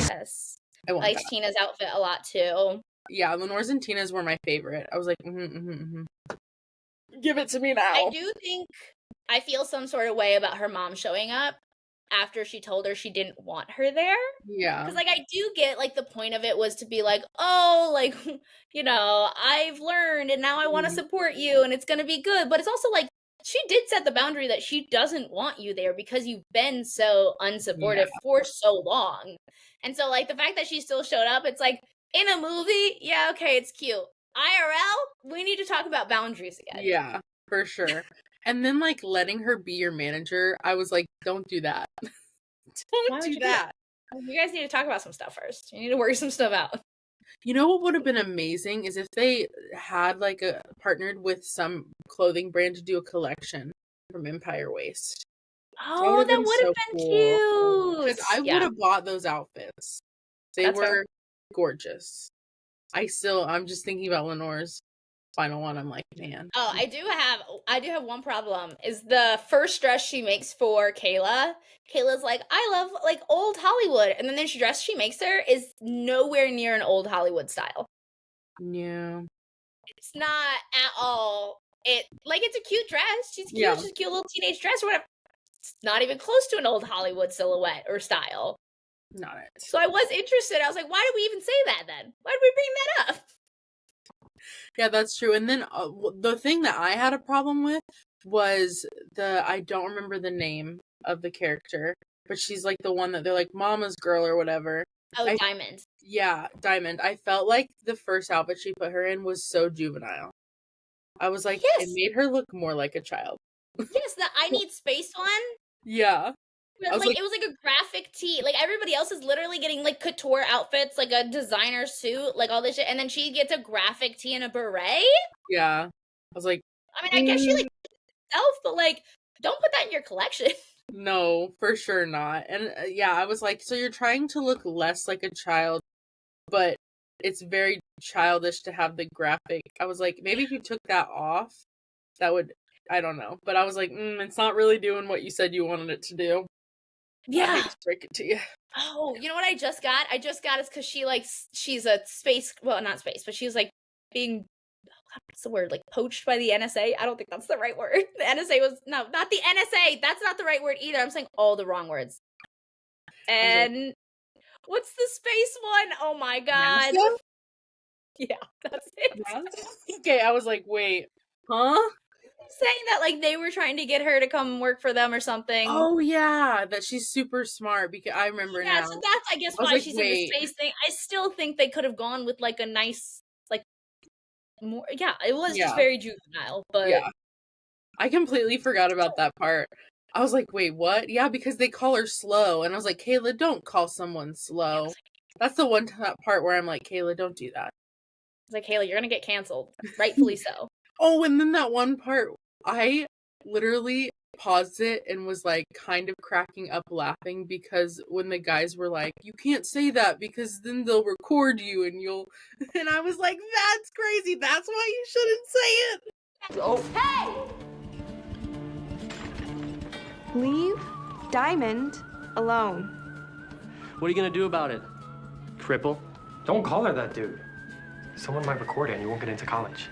Yes. I I want liked that. Tina's outfit a lot too. Yeah, Lenore's and Tina's were my favorite. I was like, give it to me now. I do think I feel some sort of way about her mom showing up after she told her she didn't want her there. Yeah. Because, like, I do get, like, the point of it was to be like, oh, like, you know, I've learned and now I want to support you and it's going to be good. But it's also like, she did set the boundary that she doesn't want you there because you've been so unsupportive for so long. And so, like, the fact that she still showed up, it's like, in a movie, yeah, okay, it's cute. IRL, we need to talk about boundaries again. Yeah, for sure. And then, like, letting her be your manager, I was like, don't do that. Don't do that. You guys need to talk about some stuff first. You need to work some stuff out. You know what would have been amazing is if they had, like, partnered with some clothing brand to do a collection from Empire Waist. Oh, that would have been cute. Because I would have bought those outfits. They were gorgeous. I'm just thinking about Lenore's final one. I'm like, man. Oh, I do have one problem. Is the first dress she makes for Kayla. Kayla's like, I love like old Hollywood, and then the dress she makes her is nowhere near an old Hollywood style. Yeah. It's not at all. It's a cute dress. She's cute. Yeah. She's a cute little teenage dress or whatever. It's not even close to an old Hollywood silhouette or style. Not it. So I was interested. I was like, why did we even say that then? Why did we bring that up? Yeah, that's true. And then the thing that I had a problem with was I don't remember the name of the character, but she's like the one that they're like Mama's girl or whatever. Oh, Diamond. Yeah, Diamond. I felt like the first outfit she put her in was so juvenile. I was like, yes. It made her look more like a child. Yes, the I Need Space one. Yeah. It was like a graphic tee. Like everybody else is literally getting like couture outfits, like a designer suit, like all this shit, and then she gets a graphic tee and a beret. Yeah, I was like, I mean, I guess she like herself, but like, don't put that in your collection. No, for sure not. And yeah, I was like, so you're trying to look less like a child, but it's very childish to have the graphic. I was like, maybe if you took that off, that would, I don't know. But I was like, it's not really doing what you said you wanted it to do. Yeah. I hate to break it to you. Oh, you know what I just got? I just got it because she's a space, well, not space, but she's like being, what's the word? Like poached by the NSA? I don't think that's the right word. The NSA was, no, not the NSA. That's not the right word either. I'm saying all the wrong words. And what's the space one? Oh my God. NASA? Yeah, that's it. Okay, I was like, wait, huh? Saying that like they were trying to get her to come work for them or something. Oh yeah, that she's super smart because I remember now. Yeah, so that's I guess why she's in the space thing. I still think they could have gone with like a nice like more. Yeah, it was just very juvenile, but yeah, I completely forgot about that part. I was like, wait, what? Yeah, because they call her slow, and I was like, Kayla, don't call someone slow. That's the one part where I'm like, Kayla, don't do that. It's like, Kayla, you're gonna get canceled, rightfully so. Oh, and then that one part, I literally paused it and was like kind of cracking up laughing because when the guys were like, you can't say that because then they'll record you and and I was like, that's crazy. That's why you shouldn't say it. Oh, hey! Leave Diamond alone. What are you gonna do about it? Cripple? Don't call her that, dude. Someone might record it and you won't get into college.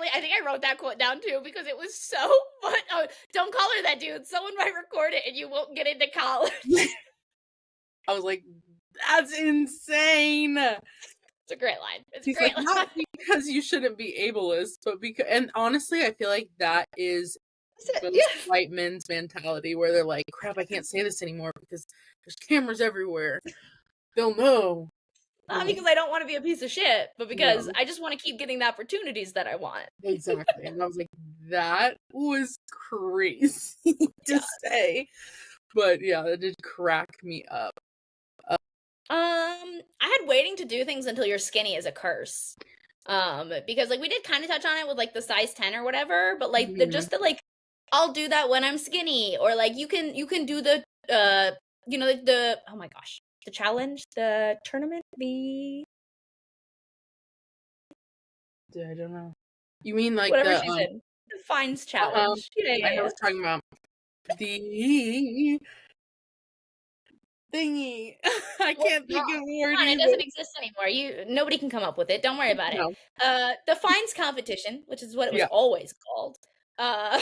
I think I wrote that quote down too because it was so fun. Oh, don't call her that, dude. Someone might record it and you won't get into college. I was like, that's insane. It's a great line. It's a great line. Not because you shouldn't be ableist, but because, and honestly, I feel like that is white men's mentality where they're like, crap, I can't say this anymore because there's cameras everywhere. They'll know. Not because I don't want to be a piece of shit, but because I just want to keep getting the opportunities that I want. Exactly. And I was like, that was crazy to say. But yeah, that did crack me up. I had waiting to do things until you're skinny is a curse. Because like we did kind of touch on it with like the size 10 or whatever, but like the like I'll do that when I'm skinny, or like you can do the the oh my gosh. The challenge, the tournament, I don't know. You mean like Whatever the she's in. The Fines challenge. I know what you're talking about. The thingy. I can't think of a word Come on, it either. doesn't exist anymore. Nobody can come up with it. Don't worry about it. No. The Fines competition, which is what it was Yeah. always called. Oh,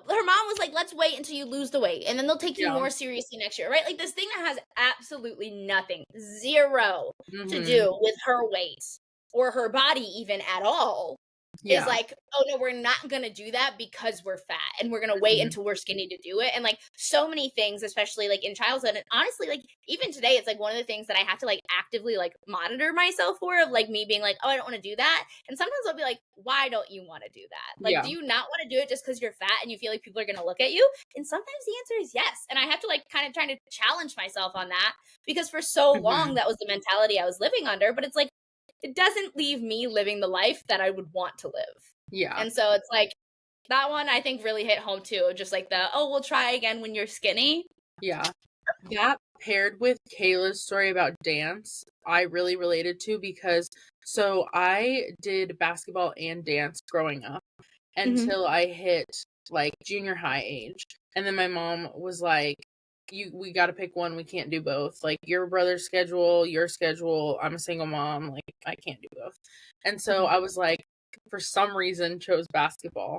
her mom was like, let's wait until you lose the weight, and then they'll take you Yeah. more seriously next year, right? Like this thing that has absolutely nothing, zero to Mhm. do with her weight or her body even at all. Yeah. Is like, oh no, we're not gonna do that because we're fat, and we're gonna wait Mhm. until we're skinny to do it. And like so many things, especially like in childhood, and honestly, like even today, it's like one of the things that I have to like actively like monitor myself for, of like me being like, oh, I don't want to do that. And sometimes I'll be like, why don't you want to do that? Like, Yeah. do you not want to do it just because you're fat and you feel like people are gonna look at you? And sometimes the answer is yes. And I have to like kind of trying to challenge myself on that, because for so long that was the mentality I was living under. But it's like, it doesn't leave me living the life that I would want to live. Yeah. And so it's like, that one I think really hit home too. Just like we'll try again when you're skinny. Yeah. That paired with Kayla's story about dance, I really related to, because so I did basketball and dance growing up until I hit like junior high age. And then my mom was like, we got to pick one. We can't do both. Like your brother's schedule, your schedule. I'm a single mom. Like I can't do both. And so I was like, for some reason, chose basketball.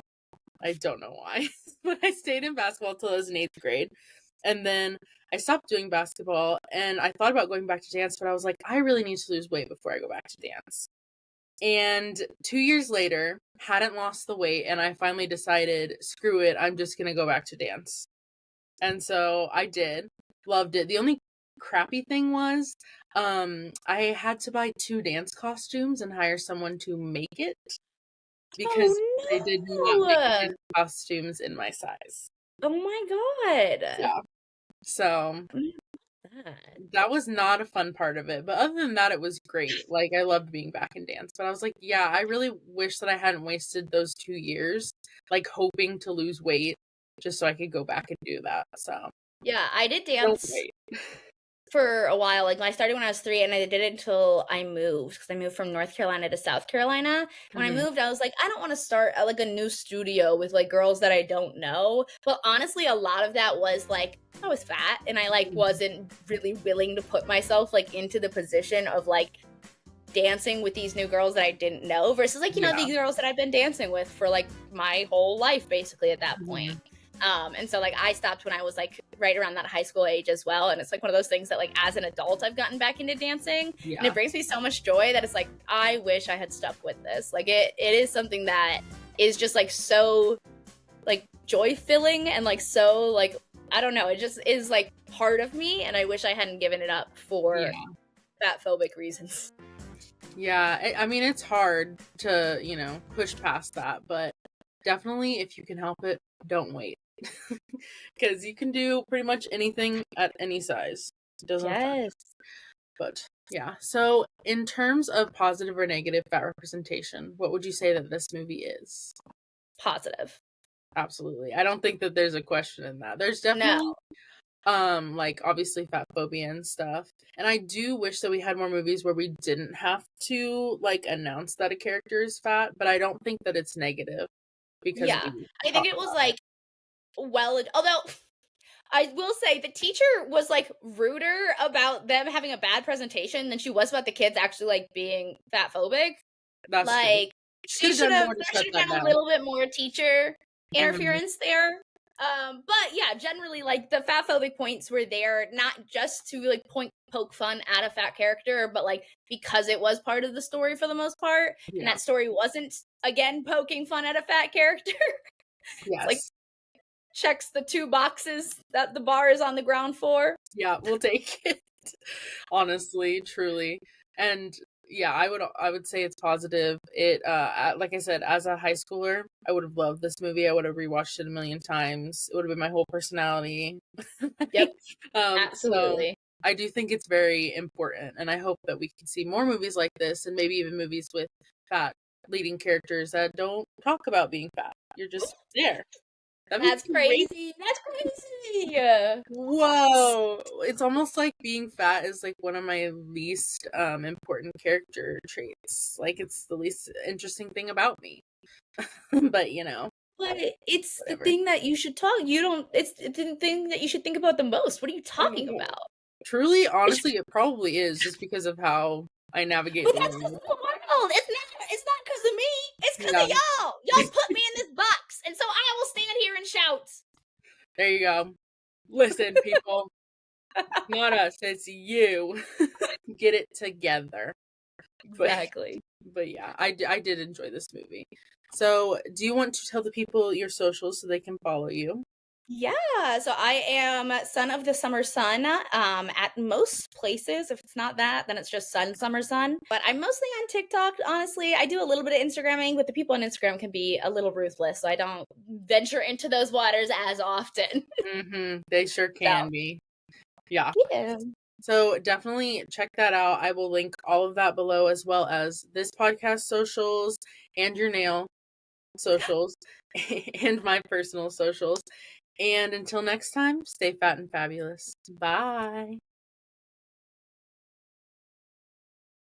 I don't know why, but I stayed in basketball till I was in 8th grade. And then I stopped doing basketball, and I thought about going back to dance, but I was like, I really need to lose weight before I go back to dance. And 2 years later, hadn't lost the weight, and I finally decided, screw it, I'm just going to go back to dance. And so I did. Loved it. The only crappy thing was I had to buy 2 dance costumes and hire someone to make it, because they did not make dance costumes in my size. Oh my god. Yeah. So that was not a fun part of it. But other than that, it was great. Like, I loved being back in dance. But I was like, yeah, I really wish that I hadn't wasted those 2 years, like, hoping to lose weight just so I could go back and do that. So yeah, I did dance for a while. Like, I started when I was 3, and I did it until I moved, because I moved from North Carolina to South Carolina. When I moved, I was like, I don't want to start like a new studio with like girls that I don't know. But honestly, a lot of that was like, I was fat, and I like wasn't really willing to put myself like into the position of like dancing with these new girls that I didn't know, versus like, you know, the girls that I've been dancing with for like my whole life basically at that point. And so like I stopped when I was like right around that high school age as well. And it's like one of those things that like as an adult I've gotten back into dancing, and it brings me so much joy that it's like, I wish I had stuck with this. Like it is something that is just like so like joy filling, and like so like, I don't know, it just is like part of me, and I wish I hadn't given it up for fatphobic reasons. Yeah, I mean, it's hard to, you know, push past that, but definitely if you can help it, don't wait. Because you can do pretty much anything at any size. It doesn't affect. But yeah, so in terms of positive or negative fat representation, what would you say that this movie is? Positive. Absolutely. I don't think that there's a question in that. There's definitely like obviously fat phobia and stuff. And I do wish that we had more movies where we didn't have to like announce that a character is fat, but I don't think that it's negative, because I think it was like, well, although I will say the teacher was like ruder about them having a bad presentation than she was about the kids actually like being fat phobic. That's like true. there should have been a little bit more teacher interference there. But yeah, generally like the fat phobic points were there not just to like poke fun at a fat character, but like because it was part of the story for the most part, and that story wasn't again poking fun at a fat character. Yes. Like checks the 2 boxes that the bar is on the ground for. Yeah, we'll take it. Honestly, truly. And yeah, I would say it's positive. It like I said, as a high schooler, I would have loved this movie. I would have rewatched it a million times. It would have been my whole personality. Yep. Absolutely. So I do think it's very important, and I hope that we can see more movies like this, and maybe even movies with fat leading characters that don't talk about being fat. You're just there. That's crazy. That's crazy. Whoa. It's almost like being fat is like one of my least important character traits. Like it's the least interesting thing about me. But you know. But it's whatever. the thing that you should talk. It's the thing that you should think about the most. What are you talking about? Truly, honestly, it probably is just because of how I navigate But the that's world. just the world. It's not because of me. It's because of y'all. Y'all put me in this box, and so I will stand here and shout. There you go. Listen, people. Not us, it's you. Get it together. Exactly. But yeah, I did enjoy this movie. So, do you want to tell the people your socials so they can follow you? Yeah, so I am Son of the Summer Sun at most places. If it's not that, then it's just Sun Summer Sun. But I'm mostly on TikTok, honestly. I do a little bit of Instagramming, but the people on Instagram can be a little ruthless, so I don't venture into those waters as often. They sure can be. Yeah. So definitely check that out. I will link all of that below, as well as this podcast socials and your nail socials and my personal socials. And until next time, stay fat and fabulous. Bye.